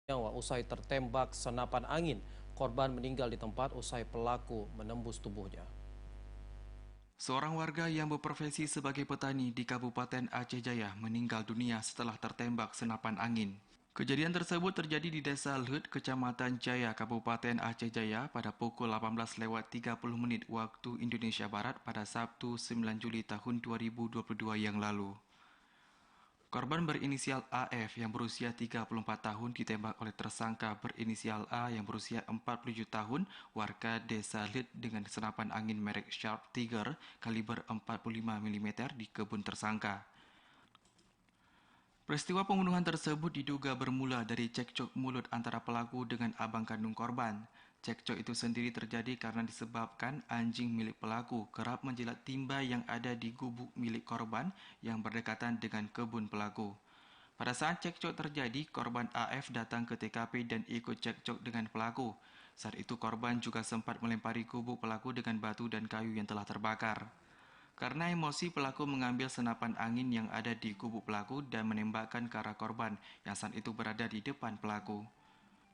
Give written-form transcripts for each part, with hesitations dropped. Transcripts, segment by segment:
nyawa usai tertembak senapan angin. Korban meninggal di tempat usai pelaku menembus tubuhnya. Seorang warga yang berprofesi sebagai petani di Kabupaten Aceh Jaya meninggal dunia setelah tertembak senapan angin. Kejadian tersebut terjadi di Desa Lhut, Kecamatan Jaya, Kabupaten Aceh Jaya pada pukul 18.30 waktu Indonesia Barat pada Sabtu 9 Juli tahun 2022 yang lalu. Korban berinisial AF yang berusia 34 tahun ditembak oleh tersangka berinisial A yang berusia 47 tahun warga Desa Lid dengan senapan angin merek Sharp Tiger kaliber 45 mm di kebun tersangka. Peristiwa pembunuhan tersebut diduga bermula dari cekcok mulut antara pelaku dengan abang kandung korban. Cekcok itu sendiri terjadi karena disebabkan anjing milik pelaku kerap menjilat timba yang ada di gubuk milik korban yang berdekatan dengan kebun pelaku. Pada saat cekcok terjadi, korban AF datang ke TKP dan ikut cekcok dengan pelaku. Saat itu korban juga sempat melempari gubuk pelaku dengan batu dan kayu yang telah terbakar. Karena emosi, pelaku mengambil senapan angin yang ada di kubu pelaku dan menembakkan ke arah korban yang saat itu berada di depan pelaku.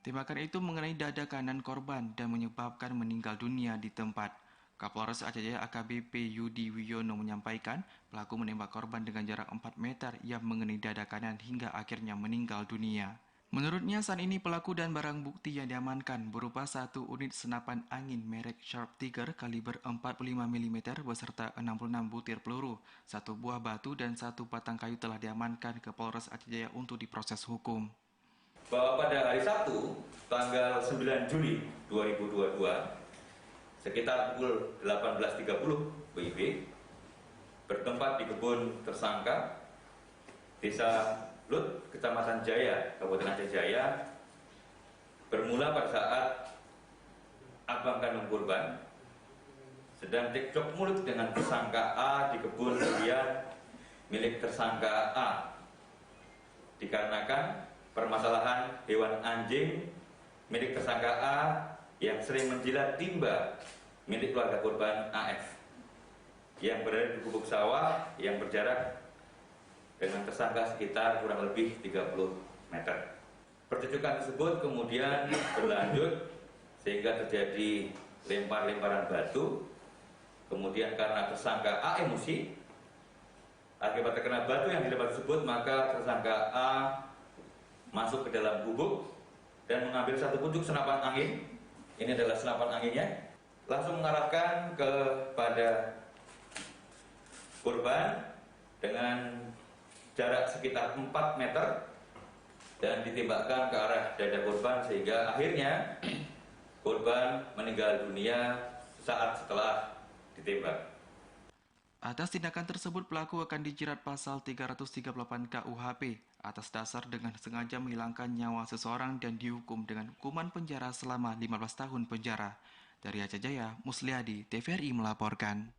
Tembakan itu mengenai dada kanan korban dan menyebabkan meninggal dunia di tempat. Kapolres Aceh Jaya AKBP Yudi Wiono menyampaikan pelaku menembak korban dengan jarak 4 meter yang mengenai dada kanan hingga akhirnya meninggal dunia. Menurutnya saat ini pelaku dan barang bukti yang diamankan berupa satu unit senapan angin merek Sharp Tiger kaliber 45 mm beserta 66 butir peluru, satu buah batu dan satu batang kayu telah diamankan ke Polres Aceh Jaya untuk diproses hukum. Bahwa pada hari Sabtu, tanggal 9 Juli 2022, sekitar pukul 18.30 WIB, bertempat di kebun tersangka, Desa Lut, Kecamatan Jaya, Kabupaten Aceh Jaya, bermula pada saat abang kandung korban sedang cekcok mulut dengan tersangka A di kebun durian milik tersangka A, dikarenakan permasalahan hewan anjing milik tersangka A yang sering menjilat timba milik keluarga korban AF yang berada di gubuk sawah yang berjarak dengan tersangka sekitar kurang lebih 30 meter. Percecokan tersebut kemudian berlanjut sehingga terjadi lempar-lemparan batu. Kemudian karena tersangka A emosi, akibat terkena batu yang dilempar tersebut, maka tersangka A masuk ke dalam gubuk dan mengambil satu pucuk senapan angin. Ini adalah senapan anginnya. Langsung mengarahkan kepada korban dengan jarak sekitar 4 meter dan ditembakkan ke arah dada korban sehingga akhirnya korban meninggal dunia saat setelah ditembak. Atas tindakan tersebut, pelaku akan dijerat pasal 338 KUHP atas dasar dengan sengaja menghilangkan nyawa seseorang dan dihukum dengan hukuman penjara selama 15 tahun penjara. Dari Aceh Jaya, Musliadi, TVRI melaporkan.